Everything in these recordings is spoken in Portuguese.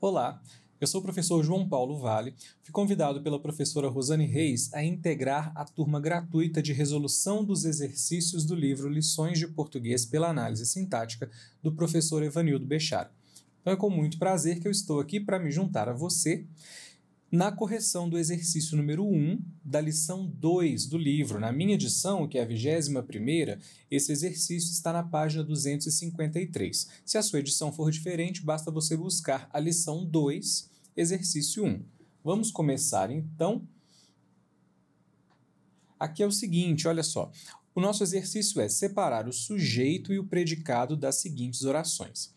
Olá, eu sou o professor João Paulo Vale. Fui convidado pela professora Rosane Reis a integrar a turma gratuita de resolução dos exercícios do livro Lições de Português pela Análise Sintática, do professor Evanildo Bechara. Então é com muito prazer que eu estou aqui para me juntar a você na correção do exercício número 1 da lição 2 do livro. Na minha edição, que é a 21ª, esse exercício está na página 253. Se a sua edição for diferente, basta você buscar a lição 2, exercício 1. Vamos começar, então. Aqui é o seguinte, olha só. O nosso exercício é separar o sujeito e o predicado das seguintes orações.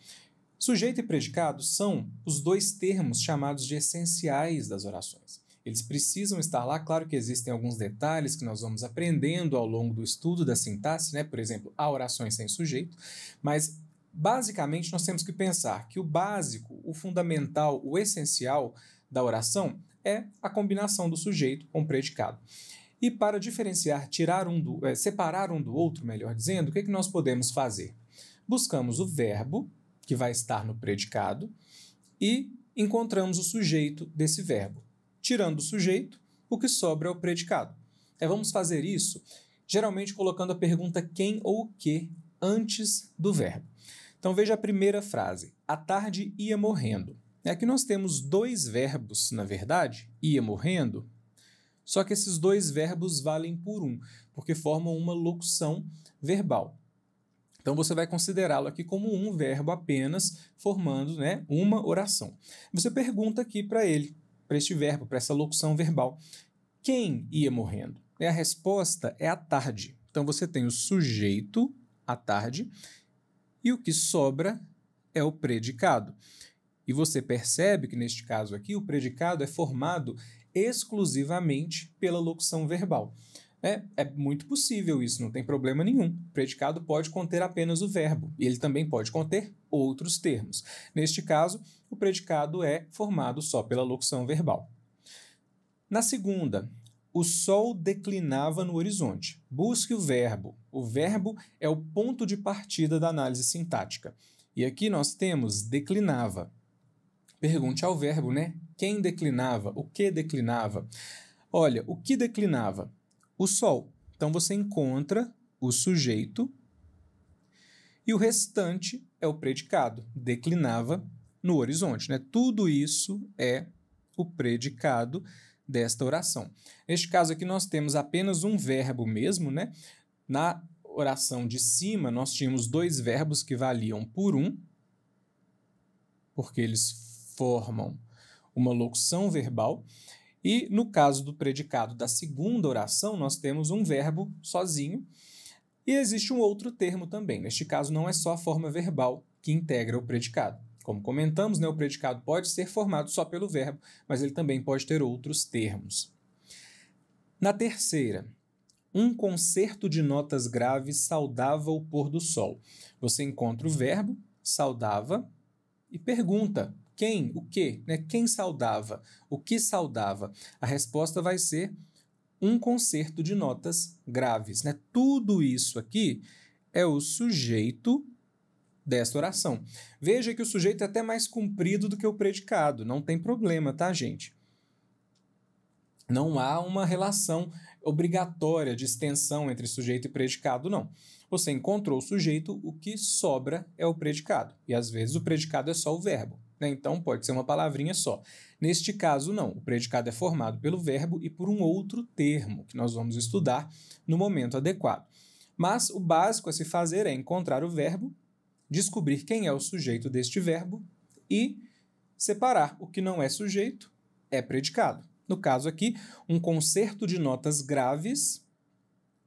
Sujeito e predicado são os dois termos chamados de essenciais das orações. Eles precisam estar lá, claro que existem alguns detalhes que nós vamos aprendendo ao longo do estudo da sintaxe, né? Por exemplo, há orações sem sujeito, mas basicamente nós temos que pensar que o básico, o fundamental, o essencial da oração é a combinação do sujeito com o predicado. E para diferenciar, separar um do outro, melhor dizendo, o que nós podemos fazer? Buscamos o verbo, que vai estar no predicado, e encontramos o sujeito desse verbo. Tirando o sujeito, o que sobra é o predicado. Vamos fazer isso geralmente colocando a pergunta quem ou o que antes do verbo. Então veja a primeira frase, a tarde ia morrendo. Aqui nós temos dois verbos, na verdade, ia morrendo, só que esses dois verbos valem por um, porque formam uma locução verbal. Então, você vai considerá-lo aqui como um verbo apenas, formando, uma oração. Você pergunta aqui para ele, para este verbo, para essa locução verbal, quem ia morrendo? A resposta é a tarde. Então, você tem o sujeito, a tarde, e o que sobra é o predicado. E você percebe que, neste caso aqui, o predicado é formado exclusivamente pela locução verbal. É muito possível isso, não tem problema nenhum. O predicado pode conter apenas o verbo, e ele também pode conter outros termos. Neste caso, o predicado é formado só pela locução verbal. Na segunda, o sol declinava no horizonte. Busque o verbo. O verbo é o ponto de partida da análise sintática. E aqui nós temos declinava. Pergunte ao verbo, Quem declinava? O que declinava? Olha, o que declinava? O sol. Então, você encontra o sujeito e o restante é o predicado. Declinava no horizonte. Tudo isso é o predicado desta oração. Neste caso aqui, nós temos apenas um verbo mesmo, Na oração de cima, nós tínhamos dois verbos que valiam por um, porque eles formam uma locução verbal. E no caso do predicado da segunda oração, nós temos um verbo sozinho e existe um outro termo também. Neste caso, não é só a forma verbal que integra o predicado. Como comentamos, o predicado pode ser formado só pelo verbo, mas ele também pode ter outros termos. Na terceira, um concerto de notas graves saudava o pôr do sol. Você encontra o verbo, saudava, e pergunta, quem, o que, Quem saudava, o que saudava? A resposta vai ser um concerto de notas graves, Tudo isso aqui é o sujeito dessa oração. Veja que o sujeito é até mais comprido do que o predicado, não tem problema, tá, gente? Não há uma relação obrigatória de extensão entre sujeito e predicado, não. Você encontrou o sujeito, o que sobra é o predicado. E às vezes o predicado é só o verbo. Então pode ser uma palavrinha só. Neste caso, não. O predicado é formado pelo verbo e por um outro termo, que nós vamos estudar no momento adequado. Mas o básico a se fazer é encontrar o verbo, descobrir quem é o sujeito deste verbo e separar o que não é sujeito é predicado. No caso aqui, um concerto de notas graves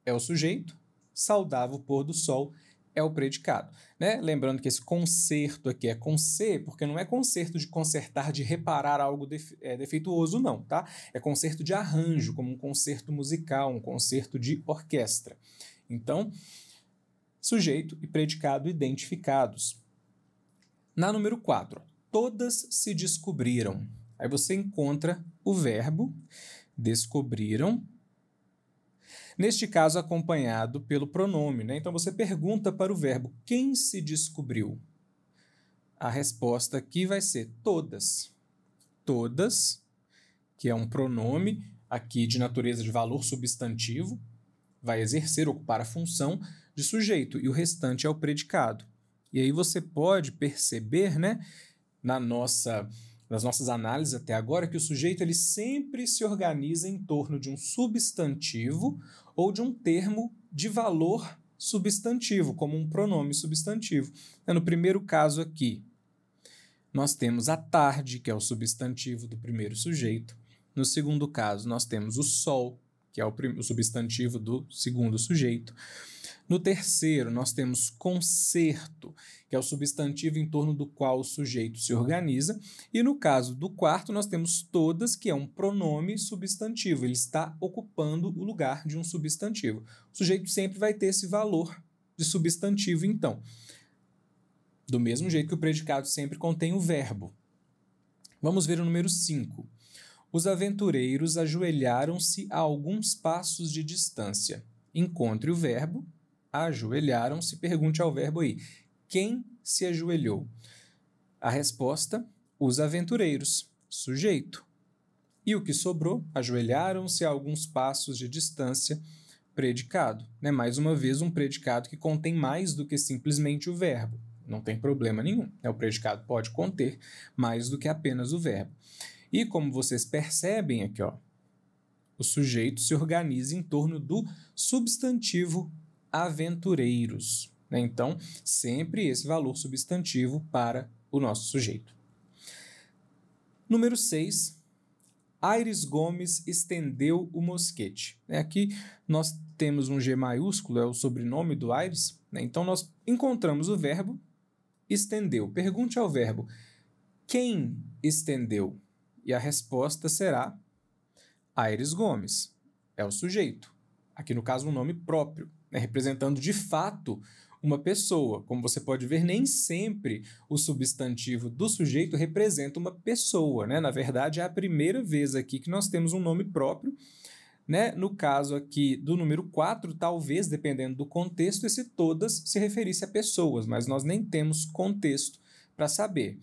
é o sujeito, saudava o pôr do sol é o predicado. Lembrando que esse concerto aqui é com C, porque não é concerto de consertar, de reparar algo defeituoso, não, tá? É concerto de arranjo, como um concerto musical, um concerto de orquestra. Então, sujeito e predicado identificados. Na número 4, todas se descobriram. Aí você encontra o verbo, descobriram, neste caso acompanhado pelo pronome, Então você pergunta para o verbo, quem se descobriu? A resposta aqui vai ser todas. Todas, que é um pronome aqui de natureza de valor substantivo, vai exercer, ocupar a função de sujeito, e o restante é o predicado. E aí você pode perceber, né, nas nossas análises até agora, que o sujeito ele sempre se organiza em torno de um substantivo ou de um termo de valor substantivo, como um pronome substantivo. No primeiro caso aqui, nós temos a tarde, que é o substantivo do primeiro sujeito. No segundo caso, nós temos o sol, que é o substantivo do segundo sujeito. No terceiro, nós temos concerto, que é o substantivo em torno do qual o sujeito se organiza. E no caso do quarto, nós temos todas, que é um pronome substantivo. Ele está ocupando o lugar de um substantivo. O sujeito sempre vai ter esse valor de substantivo, então. Do mesmo jeito que o predicado sempre contém o verbo. Vamos ver o número 5. Os aventureiros ajoelharam-se a alguns passos de distância. Encontre o verbo, ajoelharam-se, pergunte ao verbo aí, quem se ajoelhou? A resposta, os aventureiros, sujeito. E o que sobrou? Ajoelharam-se a alguns passos de distância, predicado. Mais uma vez, um predicado que contém mais do que simplesmente o verbo. Não tem problema nenhum. O predicado pode conter mais do que apenas o verbo. E como vocês percebem aqui, o sujeito se organiza em torno do substantivo aventureiros. Então, sempre esse valor substantivo para o nosso sujeito. Número 6. Aires Gomes estendeu o mosquete. Aqui nós temos um G maiúsculo, é o sobrenome do Aires. Então, nós encontramos o verbo estendeu. Pergunte ao verbo, quem estendeu? E a resposta será Aires Gomes. É o sujeito. Aqui, no caso, um nome próprio, representando de fato uma pessoa. Como você pode ver, nem sempre o substantivo do sujeito representa uma pessoa. Na verdade, é a primeira vez aqui que nós temos um nome próprio. No caso aqui do número 4, talvez, dependendo do contexto, esse todas se referisse a pessoas, mas nós nem temos contexto para saber.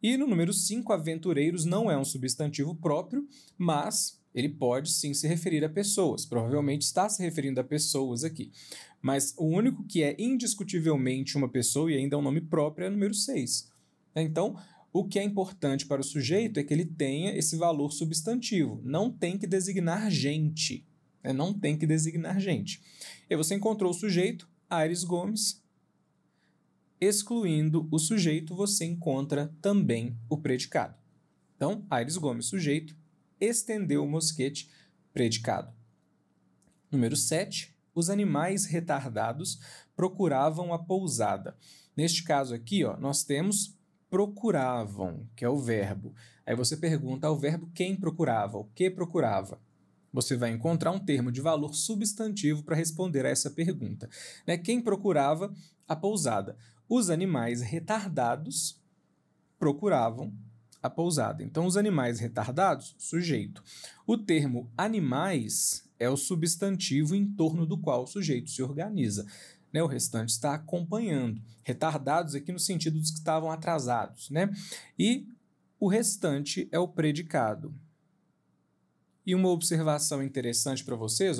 E no número 5, aventureiros não é um substantivo próprio, mas ele pode sim se referir a pessoas. Provavelmente está se referindo a pessoas aqui. Mas o único que é indiscutivelmente uma pessoa e ainda é um nome próprio é o número 6. Então, o que é importante para o sujeito é que ele tenha esse valor substantivo. Não tem que designar gente. Não tem que designar gente. E aí você encontrou o sujeito, Aires Gomes. Excluindo o sujeito, você encontra também o predicado. Então, Aires Gomes, sujeito, estendeu o mosquete, predicado. Número 7. Os animais retardados procuravam a pousada. Neste caso aqui, nós temos procuravam, que é o verbo. Aí você pergunta ao verbo quem procurava, o que procurava. Você vai encontrar um termo de valor substantivo para responder a essa pergunta. Quem procurava a pousada? Os animais retardados procuravam a pousada. Então, os animais retardados, sujeito. O termo animais é o substantivo em torno do qual o sujeito se organiza. O restante está acompanhando. Retardados aqui no sentido dos que estavam atrasados. E o restante é o predicado. E uma observação interessante para vocês,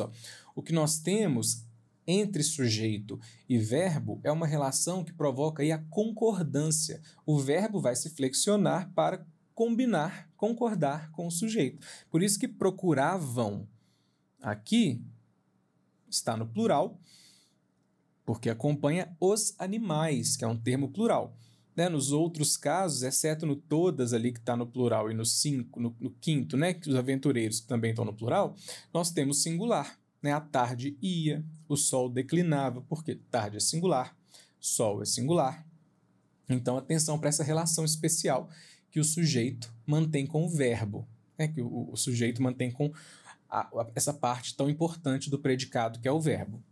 o que nós temos entre sujeito e verbo é uma relação que provoca aí a concordância. O verbo vai se flexionar para combinar, concordar com o sujeito. Por isso que procuravam aqui está no plural, porque acompanha os animais, que é um termo plural. Nos outros casos, exceto no todas ali que está no plural e no quinto, que os aventureiros também estão no plural, nós temos singular. A tarde ia, o sol declinava, porque tarde é singular, sol é singular. Então, atenção para essa relação especial que o sujeito mantém com o verbo, que o sujeito mantém com essa parte tão importante do predicado, que é o verbo.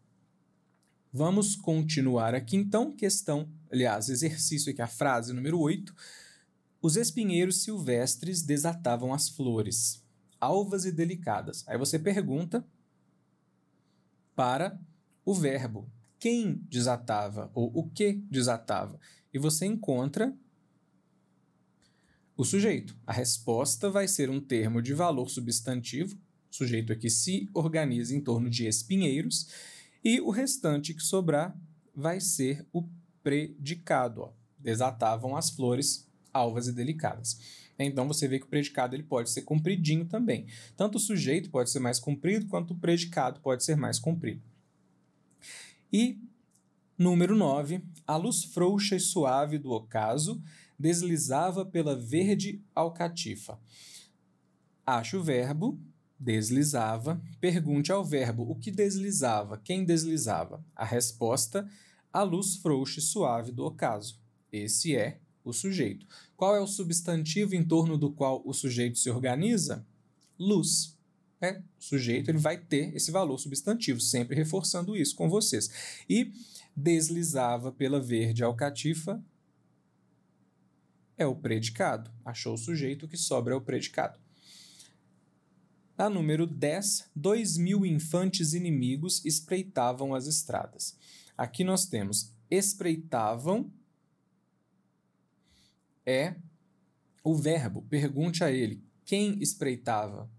Vamos continuar aqui, então, exercício aqui, a frase número 8. Os espinheiros silvestres desatavam as flores, alvas e delicadas. Aí você pergunta para o verbo, quem desatava ou o que desatava? E você encontra o sujeito. A resposta vai ser um termo de valor substantivo, o sujeito aqui se organiza em torno de espinheiros, e o restante que sobrar vai ser o predicado. Ó. Desatavam as flores alvas e delicadas. Então, você vê que o predicado ele pode ser compridinho também. Tanto o sujeito pode ser mais comprido, quanto o predicado pode ser mais comprido. E, número 9, a luz frouxa e suave do ocaso deslizava pela verde alcatifa. Ache o verbo, deslizava. Pergunte ao verbo o que deslizava, quem deslizava. A resposta, a luz frouxa e suave do ocaso. Esse é o sujeito. Qual é o substantivo em torno do qual o sujeito se organiza? Luz. O sujeito ele vai ter esse valor substantivo, sempre reforçando isso com vocês. E deslizava pela verde alcatifa é o predicado. Achou o sujeito, o que sobra é o predicado. A número 10, 2.000 infantes inimigos espreitavam as estradas. Aqui nós temos espreitavam é o verbo. Pergunte a ele, quem espreitava?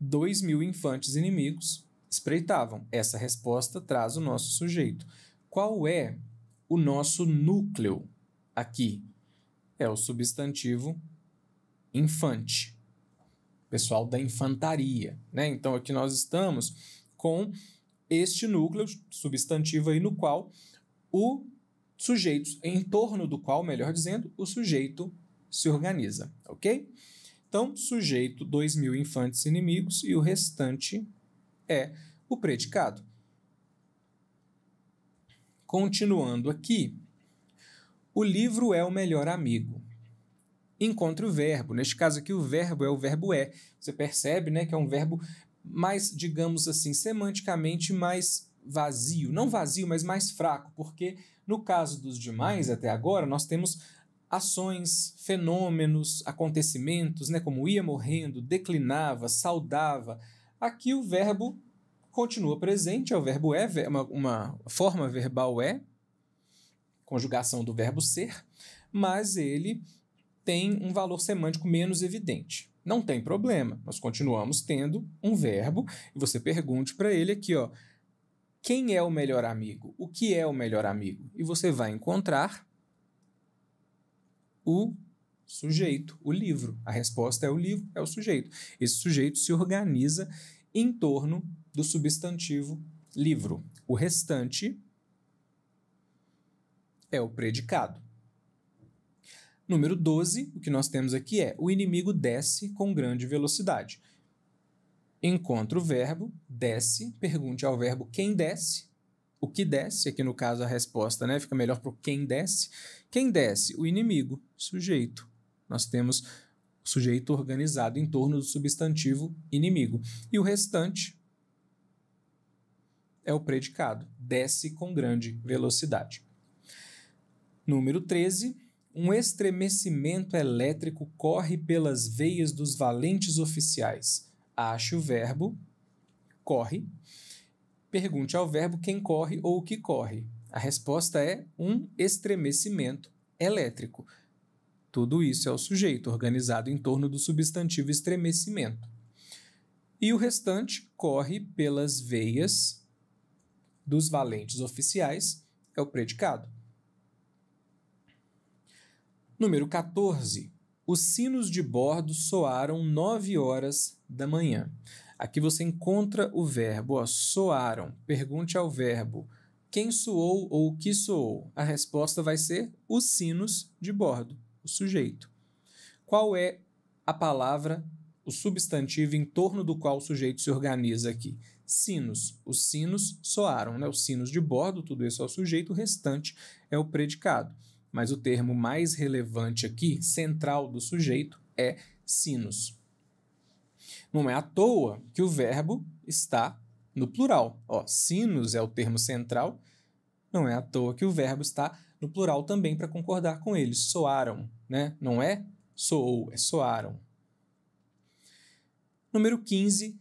2.000 infantes inimigos espreitavam. Essa resposta traz o nosso sujeito. Qual é o nosso núcleo aqui? É o substantivo infante. Pessoal da infantaria, né? Então, aqui nós estamos com este núcleo substantivo aí no qual o sujeito, em torno do qual, melhor dizendo, o sujeito se organiza, ok? Então, sujeito, 2.000 infantes inimigos e o restante é o predicado. Continuando aqui, o livro é o melhor amigo. Encontre o verbo. Neste caso aqui, o verbo é o verbo é. Você percebe, né, que é um verbo mais, digamos assim, semanticamente mais vazio. Não vazio, mas mais fraco, porque no caso dos demais, até agora, nós temos ações, fenômenos, acontecimentos, né, como ia morrendo, declinava, saudava. Aqui o verbo continua presente, é o verbo é, uma forma verbal é, conjugação do verbo ser, mas ele tem um valor semântico menos evidente. Não tem problema, nós continuamos tendo um verbo e você pergunte para ele aqui, ó, quem é o melhor amigo? O que é o melhor amigo? E você vai encontrar o sujeito, o livro. A resposta é o livro, é o sujeito. Esse sujeito se organiza em torno do substantivo livro. O restante é o predicado. Número 12, o que nós temos aqui é o inimigo desce com grande velocidade. Encontra o verbo, desce, pergunte ao verbo quem desce, o que desce, aqui no caso a resposta, né, fica melhor para o quem desce. Quem desce? O inimigo, sujeito. Nós temos o sujeito organizado em torno do substantivo inimigo. E o restante é o predicado, desce com grande velocidade. Número 13, um estremecimento elétrico corre pelas veias dos valentes oficiais. Ache o verbo, corre. Pergunte ao verbo quem corre ou o que corre. A resposta é um estremecimento elétrico. Tudo isso é o sujeito, organizado em torno do substantivo estremecimento. E o restante corre pelas veias dos valentes oficiais, é o predicado. Número 14. Os sinos de bordo soaram 9 horas da manhã. Aqui você encontra o verbo, ó, soaram. Pergunte ao verbo quem soou ou o que soou. A resposta vai ser os sinos de bordo, o sujeito. Qual é a palavra, o substantivo em torno do qual o sujeito se organiza aqui? Sinos. Os sinos soaram, né? Os sinos de bordo, tudo isso é o sujeito, o restante é o predicado. Mas o termo mais relevante aqui, central do sujeito, é sinos. Não é à toa que o verbo está no plural. Ó, sinos é o termo central, não é à toa que o verbo está no plural também para concordar com ele. Soaram, né? Não é soou, é soaram. Número 15.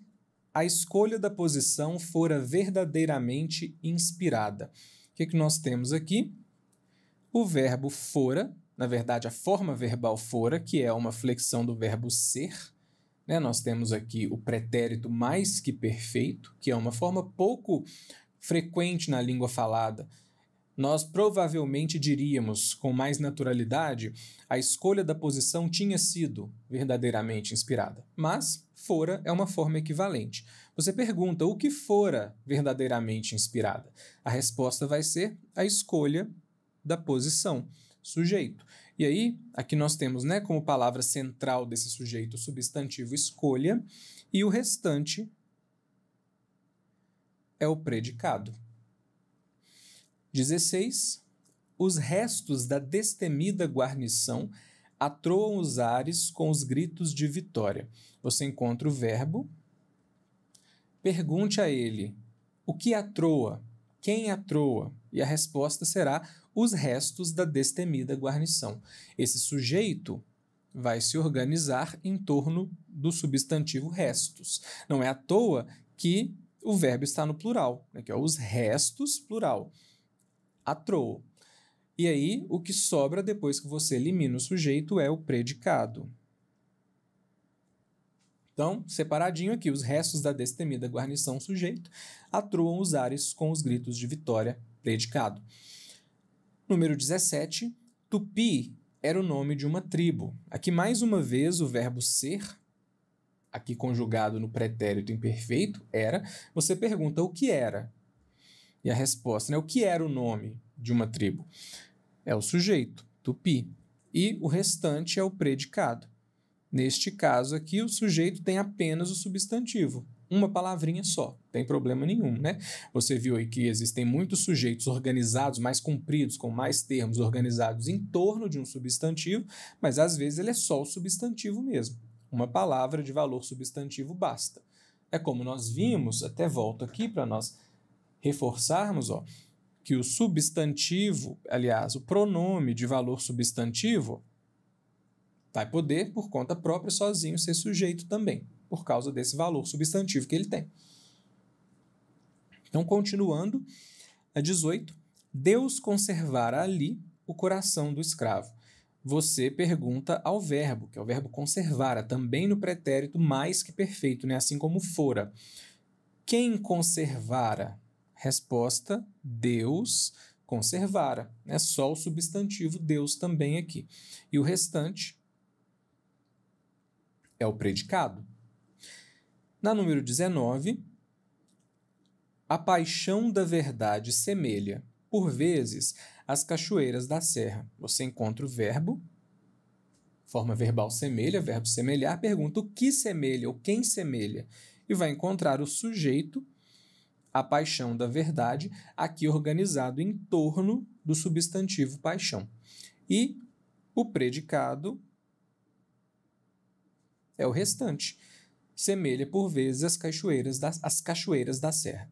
A escolha da posição fora verdadeiramente inspirada. O que nós temos aqui? O verbo fora, na verdade, a forma verbal fora, que é uma flexão do verbo ser, né? Nós temos aqui o pretérito mais que perfeito, que é uma forma pouco frequente na língua falada. Nós provavelmente diríamos, com mais naturalidade, a escolha da posição tinha sido verdadeiramente inspirada. Mas fora é uma forma equivalente. Você pergunta o que fora verdadeiramente inspirada? A resposta vai ser a escolha da posição, sujeito. E aí, aqui nós temos, né, como palavra central desse sujeito o substantivo escolha, e o restante é o predicado. 16. Os restos da destemida guarnição atroam os ares com os gritos de vitória. Você encontra o verbo. Pergunte a ele o que atroa, quem atroa, e a resposta será os restos da destemida guarnição. Esse sujeito vai se organizar em torno do substantivo restos. Não é à toa que o verbo está no plural, né, que é os restos, plural. Atroa. E aí, o que sobra depois que você elimina o sujeito é o predicado. Então, separadinho aqui, os restos da destemida guarnição sujeito atroam os ares com os gritos de vitória, predicado. Número 17. Tupi era o nome de uma tribo. Aqui, mais uma vez, o verbo ser, aqui conjugado no pretérito imperfeito, era. Você pergunta o que era. E a resposta, né? O que era o nome de uma tribo? É o sujeito, tupi. E o restante é o predicado. Neste caso aqui, o sujeito tem apenas o substantivo. Uma palavrinha só, não tem problema nenhum, né? Você viu aí que existem muitos sujeitos organizados, mais compridos, com mais termos organizados em torno de um substantivo, mas às vezes ele é só o substantivo mesmo. Uma palavra de valor substantivo basta. É como nós vimos, até volto aqui para nós reforçarmos, que o substantivo, aliás, o pronome de valor substantivo, vai poder, por conta própria, sozinho, ser sujeito também, por causa desse valor substantivo que ele tem. Então, continuando, a 18. Deus conservara ali o coração do escravo. Você pergunta ao verbo, que é o verbo conservara, também no pretérito mais que perfeito, né? Assim como fora. Quem conservara? Resposta, Deus conservara. É só o substantivo Deus também aqui. E o restante é o predicado. Na número 19, a paixão da verdade semelha, por vezes, as cachoeiras da serra. Você encontra o verbo, forma verbal semelha, verbo semelhar, pergunta o que semelha ou quem semelha, e vai encontrar o sujeito, a paixão da verdade, aqui organizado em torno do substantivo paixão. E o predicado é o restante. Semelha, por vezes, as cachoeiras da serra.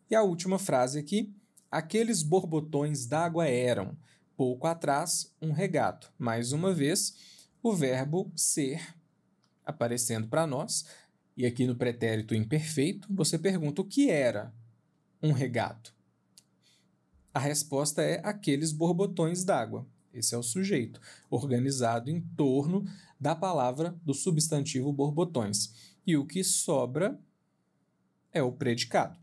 E a última frase aqui, aqueles borbotões d'água eram, pouco atrás, um regato. Mais uma vez, o verbo ser aparecendo para nós. E aqui no pretérito imperfeito, você pergunta o que era um regato. A resposta é aqueles borbotões d'água. Esse é o sujeito, organizado em torno da palavra do substantivo borbotões. E o que sobra é o predicado.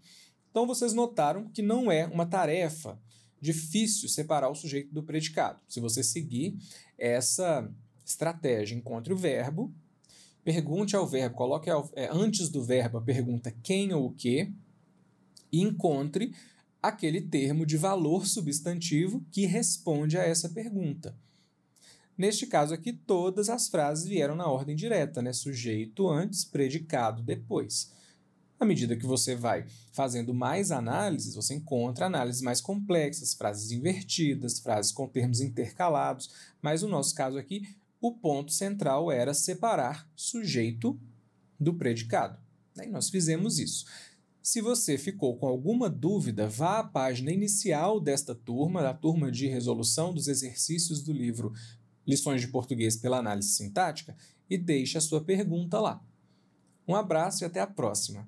Então, vocês notaram que não é uma tarefa difícil separar o sujeito do predicado. Se você seguir essa estratégia, encontre o verbo, pergunte ao verbo, coloque antes do verbo a pergunta quem ou o que, e encontre aquele termo de valor substantivo que responde a essa pergunta. Neste caso aqui, todas as frases vieram na ordem direta, né? Sujeito antes, predicado depois. À medida que você vai fazendo mais análises, você encontra análises mais complexas, frases invertidas, frases com termos intercalados, mas no nosso caso aqui, o ponto central era separar sujeito do predicado. E nós fizemos isso. Se você ficou com alguma dúvida, vá à página inicial desta turma, da turma de resolução dos exercícios do livro Lições de Português pela Análise Sintática, e deixe a sua pergunta lá. Um abraço e até a próxima!